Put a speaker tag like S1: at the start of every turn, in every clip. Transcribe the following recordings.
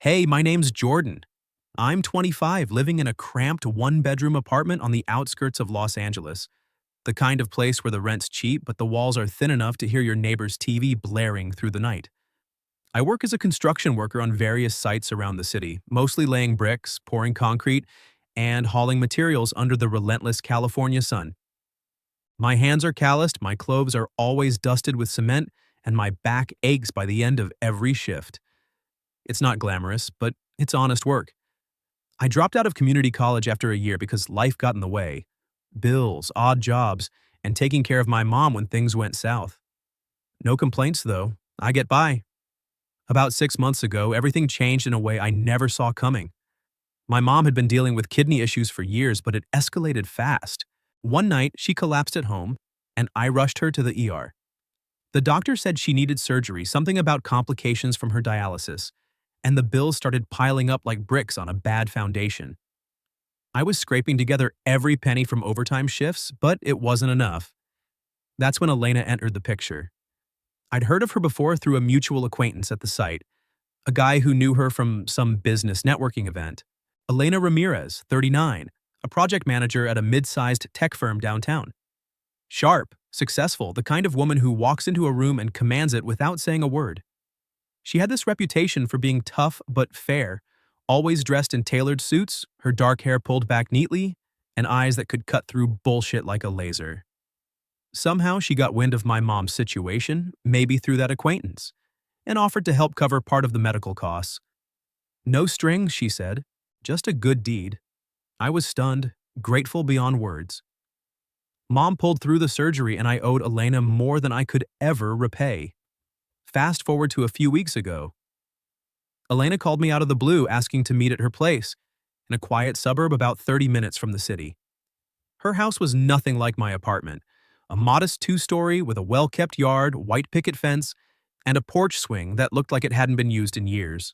S1: Hey, my name's Jordan. I'm 25, living in a cramped one-bedroom apartment on the outskirts of Los Angeles. The kind of place where the rent's cheap, but the walls are thin enough to hear your neighbor's TV blaring through the night. I work as a construction worker on various sites around the city, mostly laying bricks, pouring concrete, and hauling materials under the relentless California sun. My hands are calloused, my clothes are always dusted with cement, and my back aches by the end of every shift. It's not glamorous, but it's honest work. I dropped out of community college after a year because life got in the way. Bills, odd jobs, and taking care of my mom when things went south. No complaints, though. I get by. About 6 months ago, everything changed in a way I never saw coming. My mom had been dealing with kidney issues for years, but it escalated fast. One night, she collapsed at home, and I rushed her to the ER. The doctor said she needed surgery, something about complications from her dialysis, and the bills started piling up like bricks on a bad foundation. I was scraping together every penny from overtime shifts, but it wasn't enough. That's when Elena entered the picture. I'd heard of her before through a mutual acquaintance at the site, a guy who knew her from some business networking event. Elena Ramirez, 39, a project manager at a mid-sized tech firm downtown. Sharp, successful, the kind of woman who walks into a room and commands it without saying a word. She had this reputation for being tough but fair, always dressed in tailored suits, her dark hair pulled back neatly, and eyes that could cut through bullshit like a laser. Somehow she got wind of my mom's situation, maybe through that acquaintance, and offered to help cover part of the medical costs. No strings, she said, just a good deed. I was stunned, grateful beyond words. Mom pulled through the surgery and I owed Elena more than I could ever repay. Fast forward to a few weeks ago. Elena called me out of the blue asking to meet at her place, in a quiet suburb about 30 minutes from the city. Her house was nothing like my apartment, a modest two-story with a well-kept yard, white picket fence, and a porch swing that looked like it hadn't been used in years.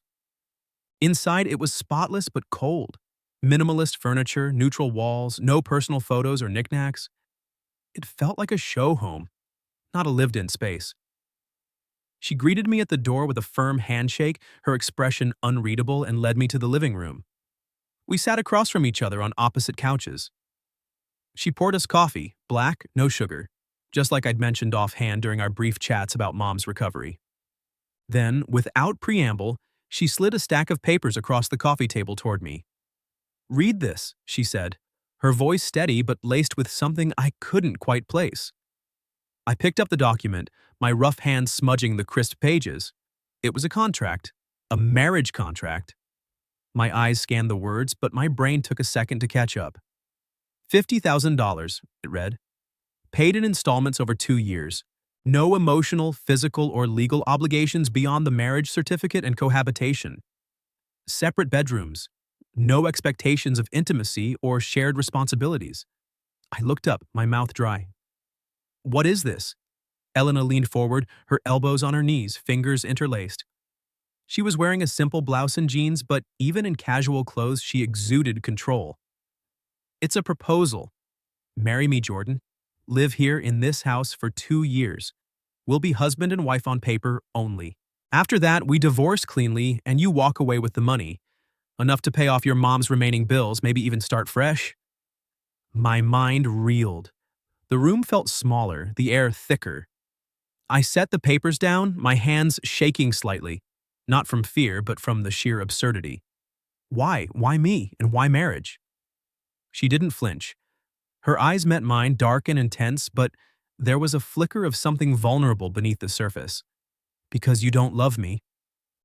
S1: Inside, it was spotless but cold. Minimalist furniture, neutral walls, no personal photos or knickknacks. It felt like a show home, not a lived-in space. She greeted me at the door with a firm handshake, her expression unreadable, and led me to the living room. We sat across from each other on opposite couches. She poured us coffee, black, no sugar, just like I'd mentioned offhand during our brief chats about Mom's recovery. Then, without preamble, she slid a stack of papers across the coffee table toward me. "Read this," she said, her voice steady but laced with something I couldn't quite place. I picked up the document, my rough hand smudging the crisp pages. It was a contract, a marriage contract. My eyes scanned the words, but my brain took a second to catch up. $50,000, it read. Paid in installments over 2 years. No emotional, physical, or legal obligations beyond the marriage certificate and cohabitation. Separate bedrooms. No expectations of intimacy or shared responsibilities. I looked up, my mouth dry. "What is this?" Elena leaned forward, her elbows on her knees, fingers interlaced. She was wearing a simple blouse and jeans, but even in casual clothes, she exuded control. "It's a proposal. Marry me, Jordan. Live here in this house for 2 years. We'll be husband and wife on paper only. After that, we divorce cleanly and you walk away with the money. Enough to pay off your mom's remaining bills, maybe even start fresh." My mind reeled. The room felt smaller, the air thicker. I set the papers down, my hands shaking slightly, not from fear, but from the sheer absurdity. Why? Why me? And why marriage? She didn't flinch. Her eyes met mine, dark and intense, but there was a flicker of something vulnerable beneath the surface. "Because you don't love me.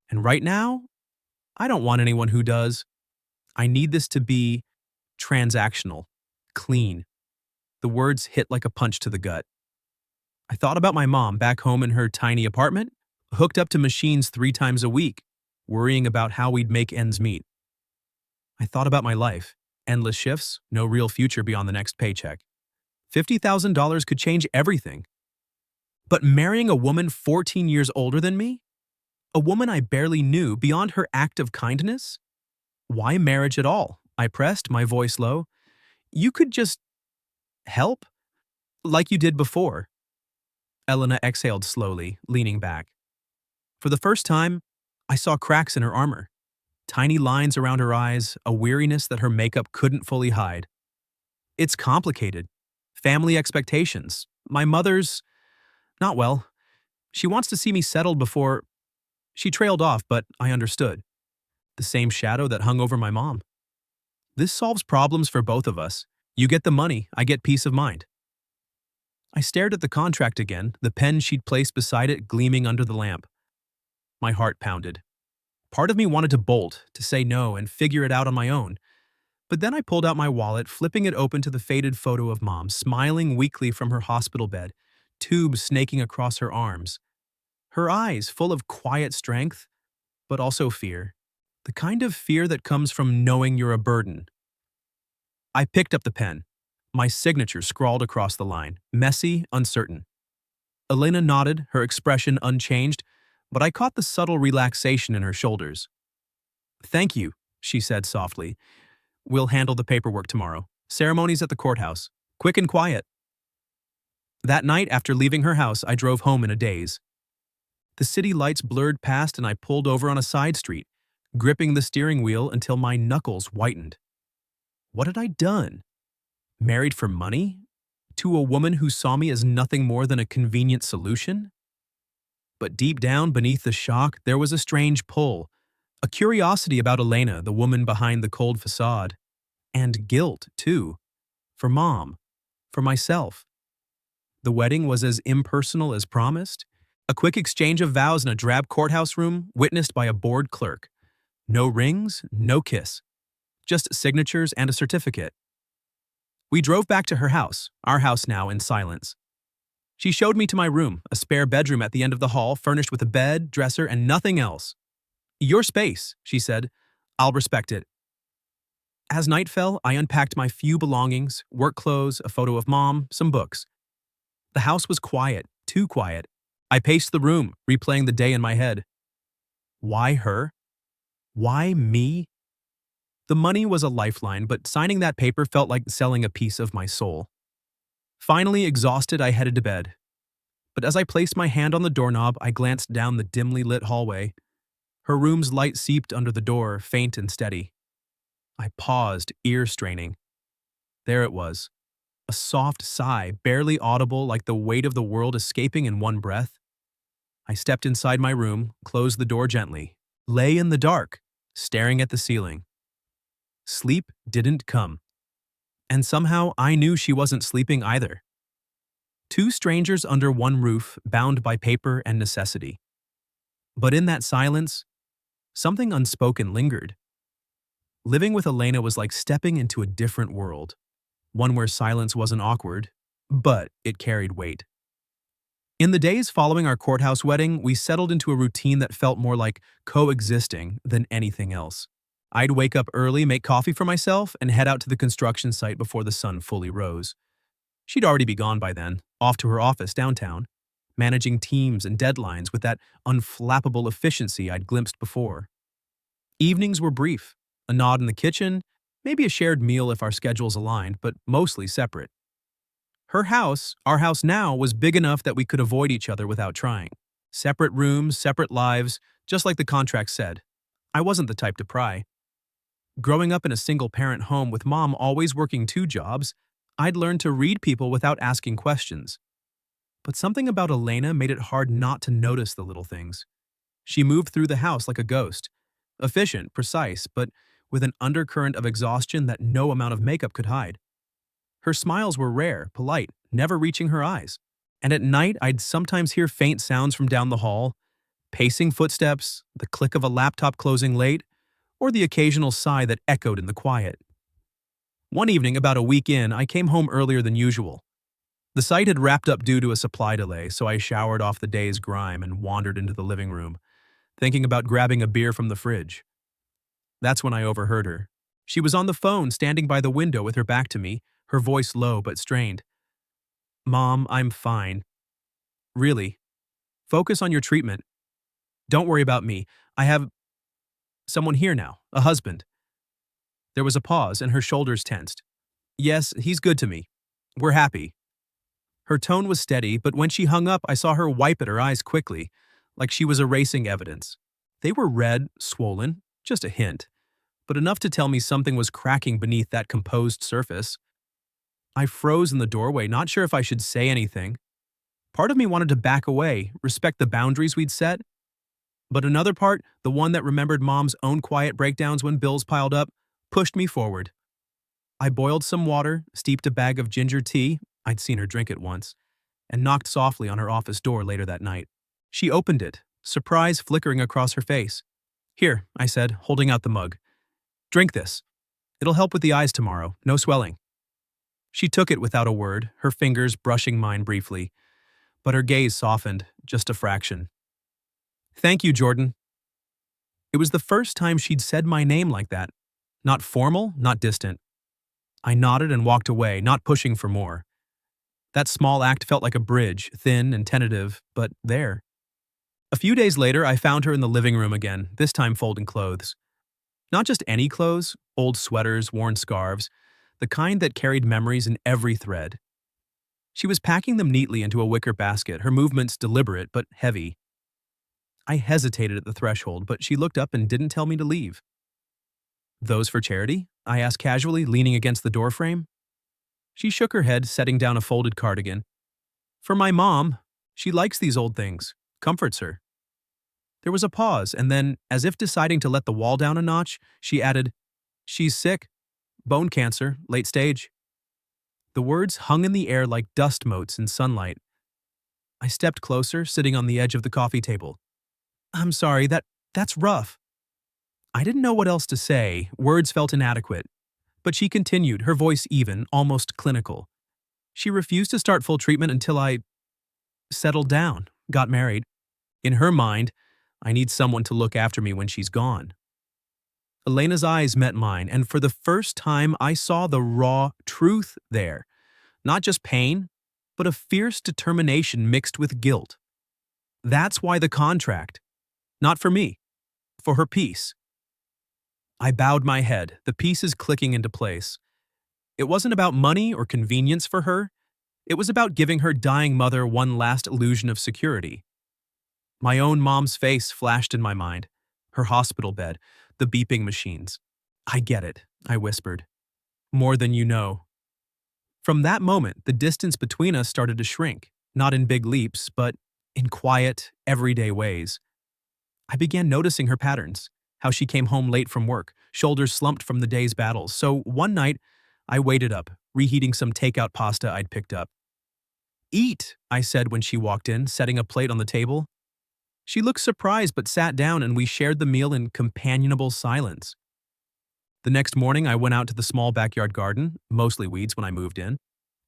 S1: And right now, I don't want anyone who does. I need this to be transactional, clean." The words hit like a punch to the gut. I thought about my mom back home in her tiny apartment, hooked up to machines 3 times a week, worrying about how we'd make ends meet. I thought about my life, endless shifts, no real future beyond the next paycheck. $50,000 could change everything. But marrying a woman 14 years older than me? A woman I barely knew beyond her act of kindness? Why marriage at all? I pressed, my voice low. "You could just help? Like you did before." Elena exhaled slowly, leaning back. For the first time, I saw cracks in her armor. tiny lines around her eyes, a weariness that her makeup couldn't fully hide. It's complicated. Family expectations. My mother's not well. She wants to see me settled before. She trailed off, but I understood. The same shadow that hung over my mom. This solves problems for both of us. You get the money, I get peace of mind. I stared at the contract again, the pen she'd placed beside it gleaming under the lamp. My heart pounded. Part of me wanted to bolt, to say no and figure it out on my own. But then I pulled out my wallet, flipping it open to the faded photo of Mom, smiling weakly from her hospital bed, tubes snaking across her arms. Her eyes full of quiet strength, but also fear. The kind of fear that comes from knowing you're a burden. I picked up the pen. My signature scrawled across the line, messy, uncertain. Elena nodded, her expression unchanged, but I caught the subtle relaxation in her shoulders. "Thank you," she said softly. "We'll handle the paperwork tomorrow. Ceremonies at the courthouse. Quick and quiet." That night, after leaving her house, I drove home in a daze. The city lights blurred past and I pulled over on a side street, gripping the steering wheel until my knuckles whitened. What had I done? Married for money? To a woman who saw me as nothing more than a convenient solution? But deep down beneath the shock, there was a strange pull, a curiosity about Elena, the woman behind the cold facade. And guilt, too. For Mom. For myself. The wedding was as impersonal as promised. A quick exchange of vows in a drab courthouse room, witnessed by a bored clerk. No rings, no kiss. Just signatures and a certificate. We drove back to her house, our house now, in silence. She showed me to my room, a spare bedroom at the end of the hall, furnished with a bed, dresser, and nothing else. "Your space," she said. "I'll respect it." As night fell, I unpacked my few belongings, work clothes, a photo of Mom, some books. The house was quiet, too quiet. I paced the room, replaying the day in my head. Why her? Why me? The money was a lifeline, but signing that paper felt like selling a piece of my soul. Finally, exhausted, I headed to bed. But as I placed my hand on the doorknob, I glanced down the dimly lit hallway. Her room's light seeped under the door, faint and steady. I paused, ear straining. There it was. A soft sigh, barely audible, like the weight of the world escaping in one breath. I stepped inside my room, closed the door gently, lay in the dark, staring at the ceiling. Sleep didn't come. And somehow I knew she wasn't sleeping either. Two strangers under one roof, bound by paper and necessity. But in that silence, something unspoken lingered. Living with Elena was like stepping into a different world, one where silence wasn't awkward, but it carried weight. In the days following our courthouse wedding, we settled into a routine that felt more like coexisting than anything else. I'd wake up early, make coffee for myself, and head out to the construction site before the sun fully rose. She'd already be gone by then, off to her office downtown, managing teams and deadlines with that unflappable efficiency I'd glimpsed before. Evenings were brief, a nod in the kitchen, maybe a shared meal if our schedules aligned, but mostly separate. Her house, our house now, was big enough that we could avoid each other without trying. Separate rooms, separate lives, just like the contract said. I wasn't the type to pry. Growing up in a single-parent home with Mom always working two jobs, I'd learned to read people without asking questions. But something about Elena made it hard not to notice the little things. She moved through the house like a ghost. Efficient, precise, but with an undercurrent of exhaustion that no amount of makeup could hide. Her smiles were rare, polite, never reaching her eyes. And at night, I'd sometimes hear faint sounds from down the hall, pacing footsteps, the click of a laptop closing late, or the occasional sigh that echoed in the quiet. One evening, about a week in, I came home earlier than usual. The site had wrapped up due to a supply delay, so I showered off the day's grime and wandered into the living room, thinking about grabbing a beer from the fridge. That's when I overheard her. She was on the phone, standing by the window with her back to me, her voice low but strained. "Mom, I'm fine. Really. Focus on your treatment. Don't worry about me. I have someone here now, a husband." There was a pause and her shoulders tensed. "Yes, he's good to me. We're happy." Her tone was steady, but when she hung up, I saw her wipe at her eyes quickly, like she was erasing evidence. They were red, swollen, Just a hint, but enough to tell me something was cracking beneath that composed surface. I froze in the doorway, not sure if I should say anything. Part of me wanted to back away, respect the boundaries we'd set, but another part, the one that remembered Mom's own quiet breakdowns when bills piled up, pushed me forward. I boiled some water, steeped a bag of ginger tea, I'd seen her drink it once, and knocked softly on her office door later that night. She opened it, surprise flickering across her face. "Here," I said, holding out the mug. "Drink this. It'll help with the eyes tomorrow, no swelling." She took it without a word, her fingers brushing mine briefly, but her gaze softened, just a fraction. "Thank you, Jordan." It was the first time she'd said my name like that. Not formal, not distant. I nodded and walked away, not pushing for more. That small act felt like a bridge, thin and tentative, but there. A few days later, I found her in the living room again, this time folding clothes. Not just any clothes, old sweaters, worn scarves, the kind that carried memories in every thread. She was packing them neatly into a wicker basket, her movements deliberate but heavy. I hesitated at the threshold, but she looked up and didn't tell me to leave. "Those for charity?" I asked casually, leaning against the doorframe. She shook her head, setting down a folded cardigan. "For my mom. She likes these old things. Comforts her." There was a pause, and then, as if deciding to let the wall down a notch, she added, "She's sick. Bone cancer, late stage." The words hung in the air like dust motes in sunlight. I stepped closer, sitting on the edge of the coffee table. "I'm sorry, that's rough." I didn't know what else to say, words felt inadequate. But she continued, her voice even, almost clinical. "She refused to start full treatment until I settled down, got married. In her mind, I need someone to look after me when she's gone." Elena's eyes met mine, and for the first time I saw the raw truth there. Not just pain, but a fierce determination mixed with guilt. That's why the contract. Not for me, for her peace. I bowed my head, the pieces clicking into place. It wasn't about money or convenience for her. It was about giving her dying mother one last illusion of security. My own mom's face flashed in my mind. Her hospital bed, the beeping machines. "I get it," I whispered. "More than you know." From that moment, the distance between us started to shrink, not in big leaps, but in quiet, everyday ways. I began noticing her patterns, how she came home late from work, shoulders slumped from the day's battles. So one night, I waited up, reheating some takeout pasta I'd picked up. "Eat," I said when she walked in, setting a plate on the table. She looked surprised but sat down, and we shared the meal in companionable silence. The next morning, I went out to the small backyard garden, mostly weeds when I moved in,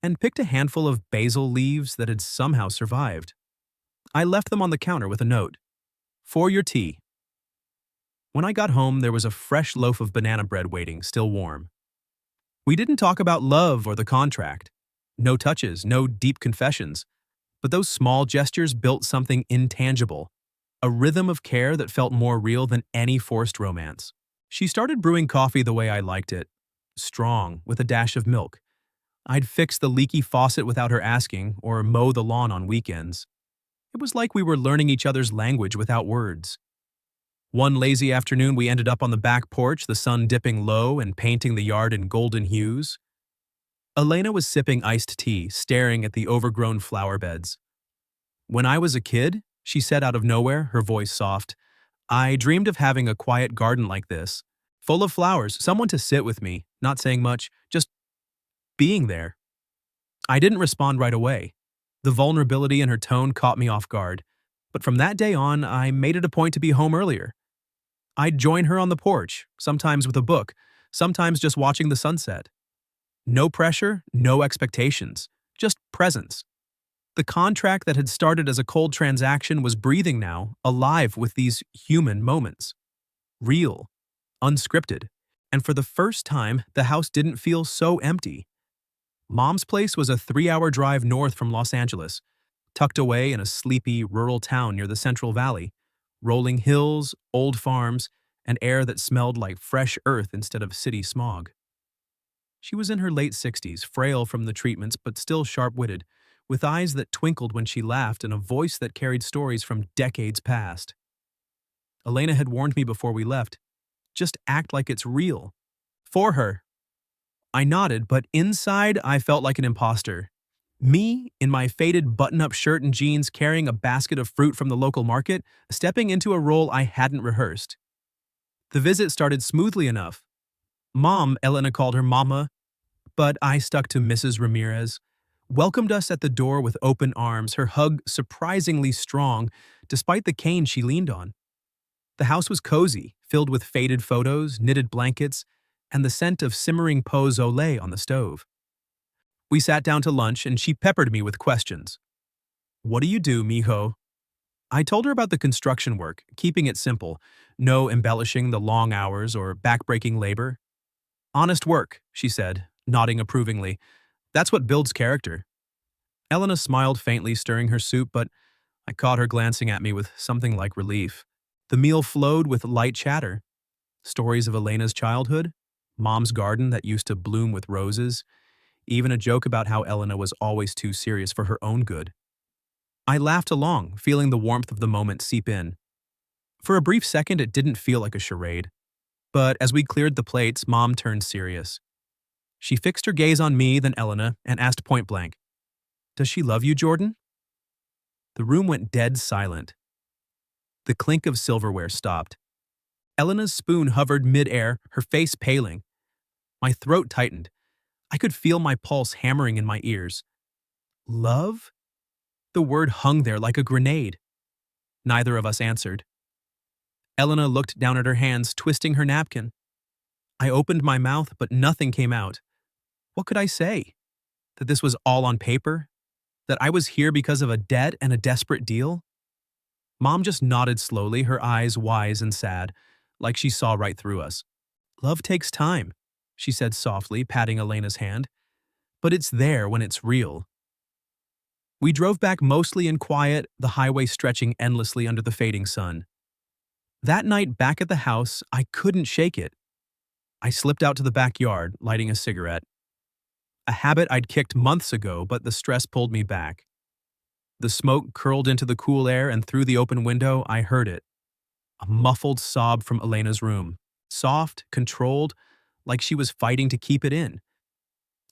S1: and picked a handful of basil leaves that had somehow survived. I left them on the counter with a note. "For your tea." When I got home, there was a fresh loaf of banana bread waiting, still warm. We didn't talk about love or the contract. No touches, no deep confessions. But those small gestures built something intangible, a rhythm of care that felt more real than any forced romance. She started brewing coffee the way I liked it, strong, with a dash of milk. I'd fix the leaky faucet without her asking, or mow the lawn on weekends. It was like we were learning each other's language without words. One lazy afternoon, we ended up on the back porch, the sun dipping low and painting the yard in golden hues. Elena was sipping iced tea, staring at the overgrown flower beds. "When I was a kid," she said out of nowhere, her voice soft, "I dreamed of having a quiet garden like this, full of flowers, someone to sit with me, not saying much, just being there." I didn't respond right away. The vulnerability in her tone caught me off guard. But from that day on, I made it a point to be home earlier. I'd join her on the porch, sometimes with a book, sometimes just watching the sunset. No pressure, no expectations, just presence. The contract that had started as a cold transaction was breathing now, alive with these human moments. Real, unscripted, and for the first time, the house didn't feel so empty. Mom's place was a 3-hour drive north from Los Angeles, tucked away in a sleepy, rural town near the Central Valley. Rolling hills, old farms, and air that smelled like fresh earth instead of city smog. She was in her late 60s, frail from the treatments but still sharp-witted, with eyes that twinkled when she laughed and a voice that carried stories from decades past. Elena had warned me before we left. Just act like it's real. For her. I nodded, but inside I felt like an imposter. Me, in my faded button-up shirt and jeans carrying a basket of fruit from the local market, stepping into a role I hadn't rehearsed. The visit started smoothly enough. Mom, Elena called her Mama, but I stuck to Mrs. Ramirez, welcomed us at the door with open arms, her hug surprisingly strong despite the cane she leaned on. The house was cozy, filled with faded photos, knitted blankets, and the scent of simmering pot au lait on the stove. We sat down to lunch and she peppered me with questions. What do you do, mijo? I told her about the construction work, keeping it simple, no embellishing the long hours or backbreaking labor. Honest work, she said, nodding approvingly. That's what builds character. Elena smiled faintly, stirring her soup, but I caught her glancing at me with something like relief. The meal flowed with light chatter. Stories of Elena's childhood, Mom's garden that used to bloom with roses, even a joke about how Elena was always too serious for her own good. I laughed along, feeling the warmth of the moment seep in. For a brief second, it didn't feel like a charade. But as we cleared the plates, Mom turned serious. She fixed her gaze on me, then Elena, and asked point blank, "Does she love you, Jordan?" The room went dead silent. The clink of silverware stopped. Elena's spoon hovered mid-air, her face paling. My throat tightened. I could feel my pulse hammering in my ears. Love? The word hung there like a grenade. Neither of us answered. Elena looked down at her hands, twisting her napkin. I opened my mouth, but nothing came out. What could I say? That this was all on paper? That I was here because of a debt and a desperate deal? Mom just nodded slowly, her eyes wise and sad, like she saw right through us. Love takes time, she said softly, patting Elena's hand. But it's there when it's real. We drove back mostly in quiet, the highway stretching endlessly under the fading sun. That night back at the house, I couldn't shake it. I slipped out to the backyard, lighting a cigarette. A habit I'd kicked months ago, but the stress pulled me back. The smoke curled into the cool air, and through the open window, I heard it. A muffled sob from Elena's room. Soft, controlled, like she was fighting to keep it in.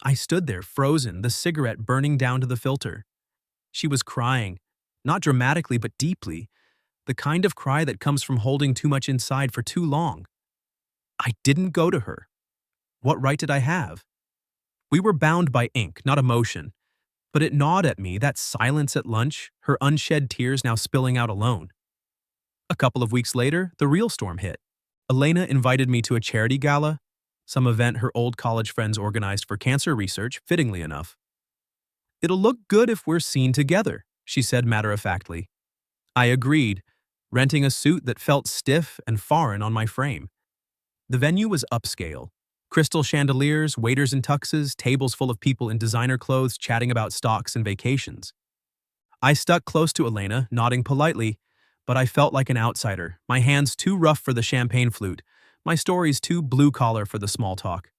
S1: I stood there, frozen, the cigarette burning down to the filter. She was crying, not dramatically but deeply, the kind of cry that comes from holding too much inside for too long. I didn't go to her. What right did I have? We were bound by ink, not emotion, but it gnawed at me, that silence at lunch, her unshed tears now spilling out alone. A couple of weeks later, the real storm hit. Elena invited me to a charity gala, some event her old college friends organized for cancer research, fittingly enough. It'll look good if we're seen together, she said matter-of-factly. I agreed, renting a suit that felt stiff and foreign on my frame. The venue was upscale. Crystal chandeliers, waiters in tuxes, tables full of people in designer clothes chatting about stocks and vacations. I stuck close to Elena, nodding politely, but I felt like an outsider, my hands too rough for the champagne flute, my stories too blue-collar for the small talk.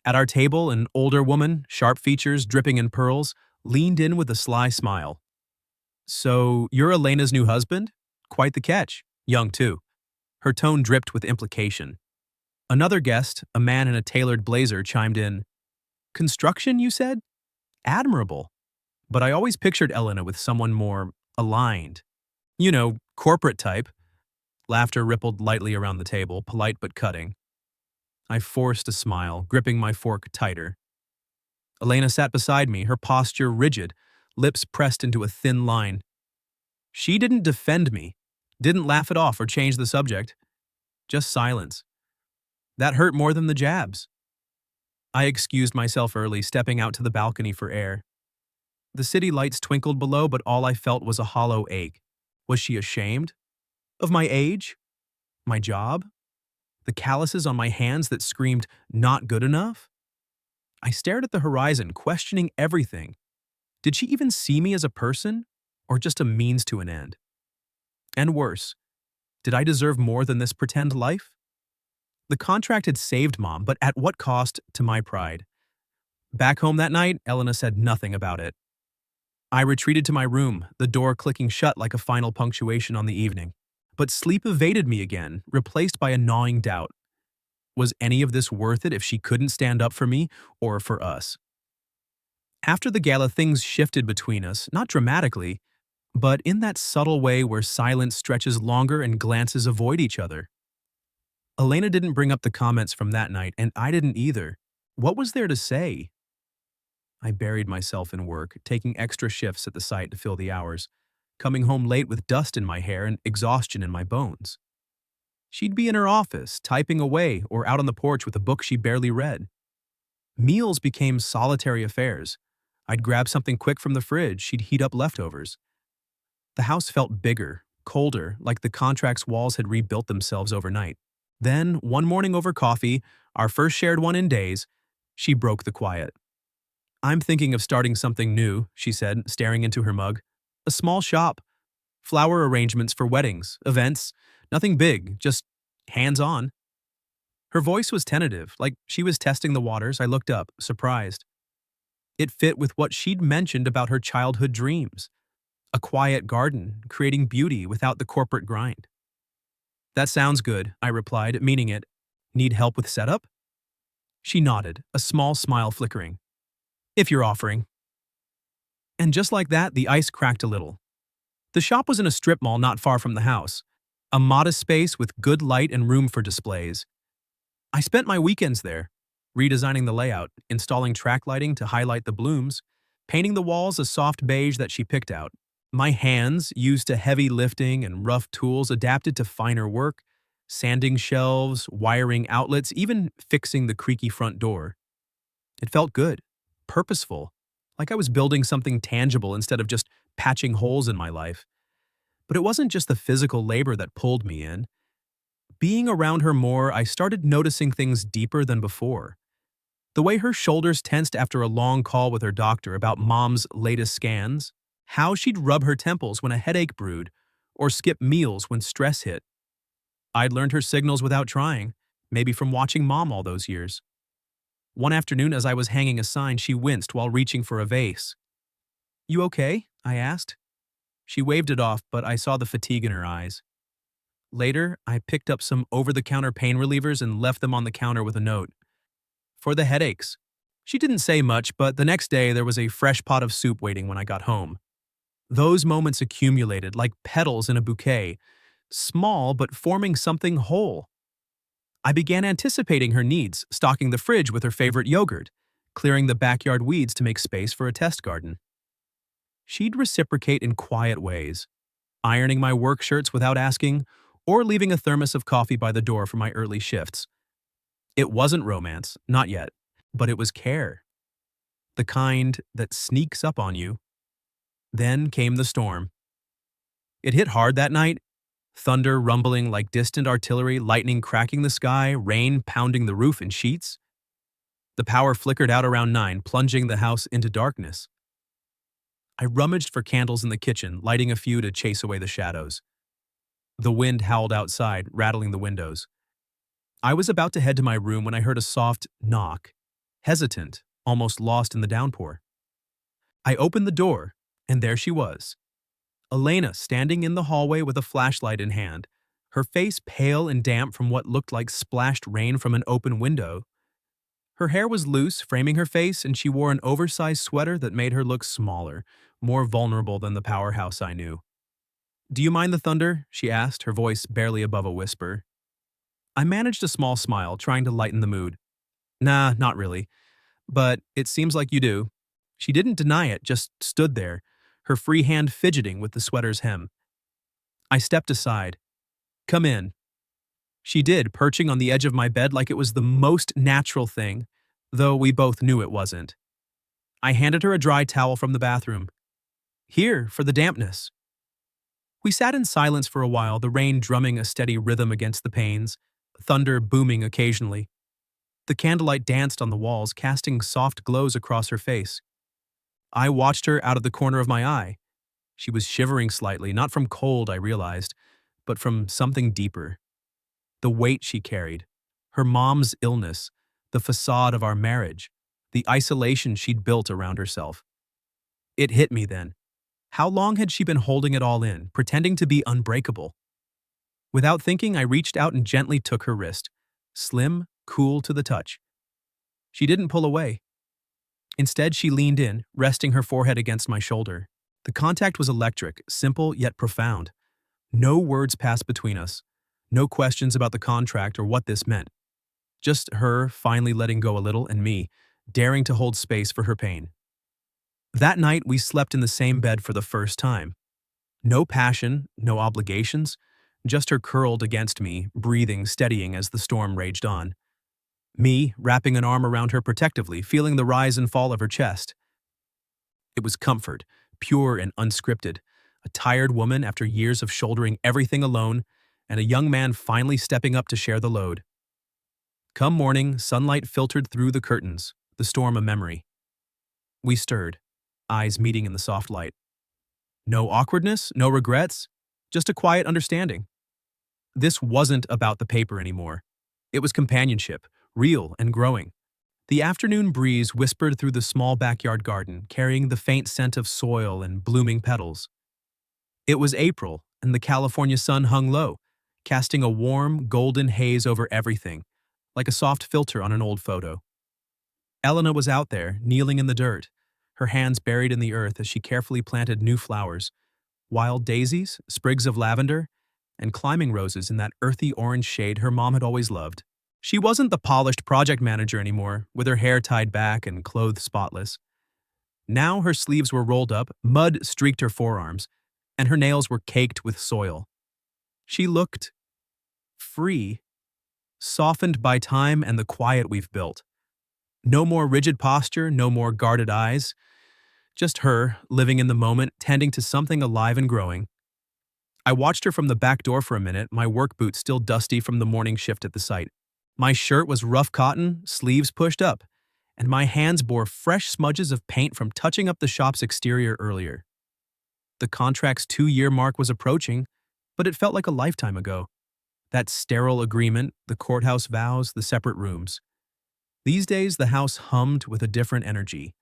S1: At our table, an older woman, sharp features dripping in pearls, leaned in with a sly smile. "So, you're Elena's new husband? Quite the catch. Young, too." Her tone dripped with implication. Another guest, a man in a tailored blazer, chimed in. "Construction, you said? Admirable. But I always pictured Elena with someone more aligned. You know, corporate type." Laughter rippled lightly around the table, polite but cutting. I forced a smile, gripping my fork tighter. Elena sat beside me, her posture rigid, lips pressed into a thin line. She didn't defend me, didn't laugh it off or change the subject. Just silence. That hurt more than the jabs. I excused myself early, stepping out to the balcony for air. The city lights twinkled below, but all I felt was a hollow ache. Was she ashamed? Of my age? My job? The calluses on my hands that screamed, "Not good enough"? I stared at the horizon, questioning everything. Did she even see me as a person, or just a means to an end? And worse, did I deserve more than this pretend life? The contract had saved Mom, but at what cost to my pride? Back home that night, Elena said nothing about it. I retreated to my room, the door clicking shut like a final punctuation on the evening. But sleep evaded me again, replaced by a gnawing doubt. Was any of this worth it if she couldn't stand up for me or for us? After the gala, things shifted between us, not dramatically, but in that subtle way where silence stretches longer and glances avoid each other. Elena didn't bring up the comments from that night, and I didn't either. What was there to say? I buried myself in work, taking extra shifts at the site to fill the hours, coming home late with dust in my hair and exhaustion in my bones. She'd be in her office, typing away, or out on the porch with a book she barely read. Meals became solitary affairs. I'd grab something quick from the fridge, she'd heat up leftovers. The house felt bigger, colder, like the contract's walls had rebuilt themselves overnight. Then, one morning over coffee, our first shared one in days, she broke the quiet. "I'm thinking of starting something new," she said, staring into her mug. "A small shop. Flower arrangements for weddings, events. Nothing big, just hands-on." Her voice was tentative, like she was testing the waters. I looked up, surprised. It fit with what she'd mentioned about her childhood dreams. A quiet garden, creating beauty without the corporate grind. "That sounds good," I replied, meaning it. "Need help with setup?" She nodded, a small smile flickering. "If you're offering." And just like that, the ice cracked a little. The shop was in a strip mall not far from the house, a modest space with good light and room for displays. I spent my weekends there, redesigning the layout, installing track lighting to highlight the blooms, painting the walls a soft beige that she picked out. My hands, used to heavy lifting and rough tools, adapted to finer work, sanding shelves, wiring outlets, even fixing the creaky front door. It felt good, purposeful, like I was building something tangible instead of just patching holes in my life. But it wasn't just the physical labor that pulled me in. Being around her more, I started noticing things deeper than before. The way her shoulders tensed after a long call with her doctor about mom's latest scans, how she'd rub her temples when a headache brewed, or skip meals when stress hit. I'd learned her signals without trying, maybe from watching mom all those years. One afternoon, as I was hanging a sign, she winced while reaching for a vase. "You okay?" I asked. She waved it off, but I saw the fatigue in her eyes. Later, I picked up some over-the-counter pain relievers and left them on the counter with a note. "For the headaches." She didn't say much, but the next day there was a fresh pot of soup waiting when I got home. Those moments accumulated like petals in a bouquet, small but forming something whole. I began anticipating her needs, stocking the fridge with her favorite yogurt, clearing the backyard weeds to make space for a test garden. She'd reciprocate in quiet ways, ironing my work shirts without asking, or leaving a thermos of coffee by the door for my early shifts. It wasn't romance, not yet, but it was care. The kind that sneaks up on you. Then came the storm. It hit hard that night. Thunder rumbling like distant artillery, lightning cracking the sky, rain pounding the roof in sheets. The power flickered out around 9, plunging the house into darkness. I rummaged for candles in the kitchen, lighting a few to chase away the shadows. The wind howled outside, rattling the windows. I was about to head to my room when I heard a soft knock, hesitant, almost lost in the downpour. I opened the door, and there she was. Elena standing in the hallway with a flashlight in hand, her face pale and damp from what looked like splashed rain from an open window. Her hair was loose, framing her face, and she wore an oversized sweater that made her look smaller, more vulnerable than the powerhouse I knew. "Do you mind the thunder?" she asked, her voice barely above a whisper. I managed a small smile, trying to lighten the mood. "Nah, not really. But it seems like you do." She didn't deny it, just stood there, her free hand fidgeting with the sweater's hem. I stepped aside. "Come in." She did, perching on the edge of my bed like it was the most natural thing, though we both knew it wasn't. I handed her a dry towel from the bathroom. "Here, for the dampness." We sat in silence for a while, the rain drumming a steady rhythm against the panes, thunder booming occasionally. The candlelight danced on the walls, casting soft glows across her face. I watched her out of the corner of my eye. She was shivering slightly, not from cold, I realized, but from something deeper. The weight she carried, her mom's illness, the facade of our marriage, the isolation she'd built around herself. It hit me then. How long had she been holding it all in, pretending to be unbreakable? Without thinking, I reached out and gently took her wrist. Slim, cool to the touch. She didn't pull away. Instead, she leaned in, resting her forehead against my shoulder. The contact was electric, simple yet profound. No words passed between us. No questions about the contract or what this meant. Just her finally letting go a little and me, daring to hold space for her pain. That night, we slept in the same bed for the first time. No passion, no obligations, just her curled against me, breathing, steadying as the storm raged on. Me, wrapping an arm around her protectively, feeling the rise and fall of her chest. It was comfort, pure and unscripted. A tired woman after years of shouldering everything alone, and a young man finally stepping up to share the load. Come morning, sunlight filtered through the curtains, the storm a memory. We stirred, eyes meeting in the soft light. No awkwardness, no regrets, just a quiet understanding. This wasn't about the paper anymore. It was companionship, real and growing. The afternoon breeze whispered through the small backyard garden, carrying the faint scent of soil and blooming petals. It was April, and the California sun hung low, casting a warm, golden haze over everything, like a soft filter on an old photo. Elena was out there, kneeling in the dirt, her hands buried in the earth as she carefully planted new flowers, wild daisies, sprigs of lavender, and climbing roses in that earthy orange shade her mom had always loved. She wasn't the polished project manager anymore, with her hair tied back and clothes spotless. Now her sleeves were rolled up, mud streaked her forearms, and her nails were caked with soil. She looked free, softened by time and the quiet we've built. No more rigid posture, no more guarded eyes. Just her, living in the moment, tending to something alive and growing. I watched her from the back door for a minute, my work boots still dusty from the morning shift at the site. My shirt was rough cotton, sleeves pushed up, and my hands bore fresh smudges of paint from touching up the shop's exterior earlier. The contract's 2-year mark was approaching, but it felt like a lifetime ago. That sterile agreement, the courthouse vows, the separate rooms. These days, the house hummed with a different energy.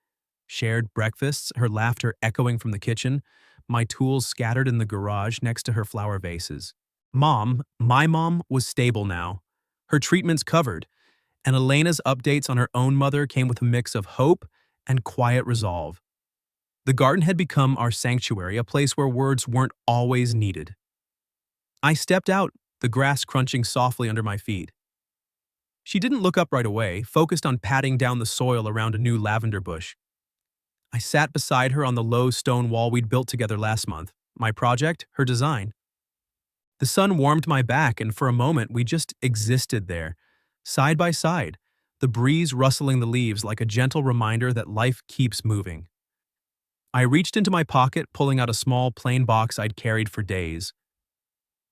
S1: Shared breakfasts, her laughter echoing from the kitchen, my tools scattered in the garage next to her flower vases. My mom, was stable now. Her treatments covered, and Elena's updates on her own mother came with a mix of hope and quiet resolve. The garden had become our sanctuary, a place where words weren't always needed. I stepped out, the grass crunching softly under my feet. She didn't look up right away, focused on patting down the soil around a new lavender bush. I sat beside her on the low stone wall we'd built together last month, my project, her design. The sun warmed my back, and for a moment we just existed there, side by side, the breeze rustling the leaves like a gentle reminder that life keeps moving. I reached into my pocket, pulling out a small plain box I'd carried for days.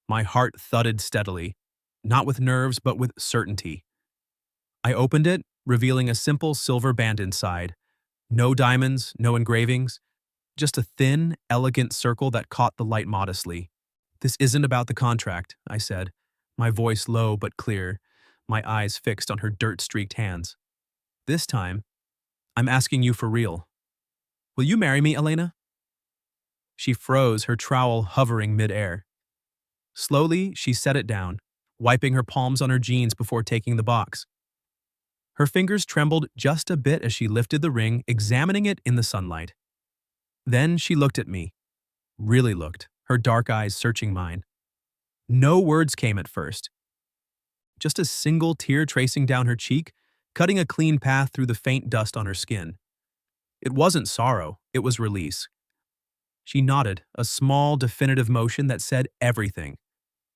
S1: My heart thudded steadily, not with nerves but with certainty. I opened it, revealing a simple silver band inside. No diamonds, no engravings, just a thin, elegant circle that caught the light modestly. "This isn't about the contract," I said, my voice low but clear, my eyes fixed on her dirt-streaked hands. "This time, I'm asking you for real. Will you marry me, Elena?" She froze, her trowel hovering mid-air. Slowly, she set it down, wiping her palms on her jeans before taking the box. Her fingers trembled just a bit as she lifted the ring, examining it in the sunlight. Then she looked at me. Really looked, her dark eyes searching mine. No words came at first. Just a single tear tracing down her cheek, cutting a clean path through the faint dust on her skin. It wasn't sorrow, it was release. She nodded, a small, definitive motion that said everything.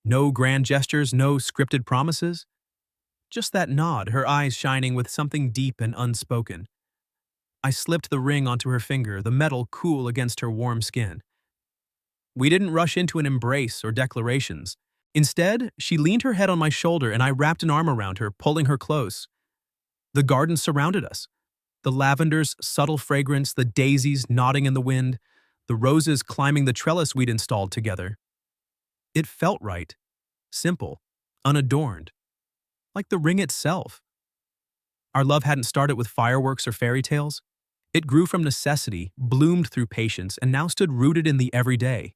S1: No grand gestures, no scripted promises. Just that nod, her eyes shining with something deep and unspoken. I slipped the ring onto her finger, the metal cool against her warm skin. We didn't rush into an embrace or declarations. Instead, she leaned her head on my shoulder and I wrapped an arm around her, pulling her close. The garden surrounded us. The lavender's subtle fragrance, the daisies nodding in the wind, the roses climbing the trellis we'd installed together. It felt right, simple, unadorned, like the ring itself. Our love hadn't started with fireworks or fairy tales. It grew from necessity, bloomed through patience, and now stood rooted in the everyday.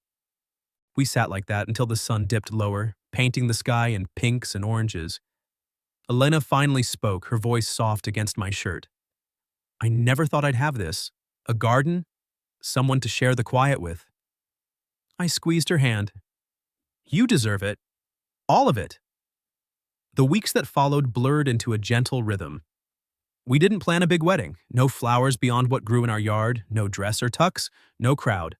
S1: We sat like that until the sun dipped lower, painting the sky in pinks and oranges. Elena finally spoke, her voice soft against my shirt. I never thought I'd have this. A garden, someone to share the quiet with. I squeezed her hand. You deserve it. All of it. The weeks that followed blurred into a gentle rhythm. We didn't plan a big wedding. No flowers beyond what grew in our yard, no dress or tux, no crowd.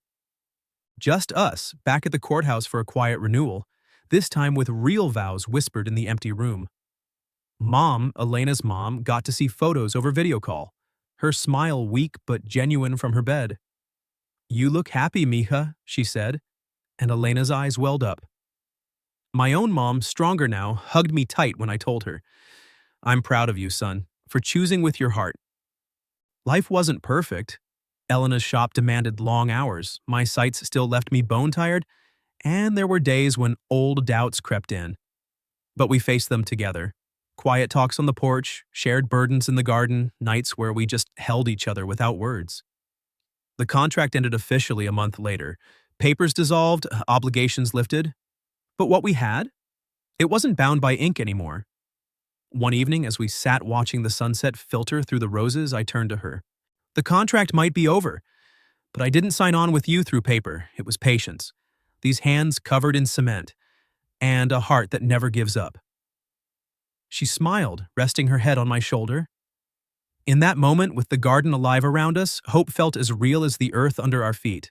S1: Just us, back at the courthouse for a quiet renewal, this time with real vows whispered in the empty room. Mom, Elena's mom, got to see photos over video call, her smile weak but genuine from her bed. You look happy, mija, she said, and Elena's eyes welled up. My own mom, stronger now, hugged me tight when I told her, I'm proud of you, son, for choosing with your heart. Life wasn't perfect. Elena's shop demanded long hours, my sights still left me bone-tired, and there were days when old doubts crept in. But we faced them together. Quiet talks on the porch, shared burdens in the garden, nights where we just held each other without words. The contract ended officially a month later. Papers dissolved, obligations lifted. But what we had? It wasn't bound by ink anymore. One evening, as we sat watching the sunset filter through the roses, I turned to her. The contract might be over, but I didn't sign on with you through paper. It was patience. These hands covered in cement, and a heart that never gives up. She smiled, resting her head on my shoulder. In that moment, with the garden alive around us, hope felt as real as the earth under our feet.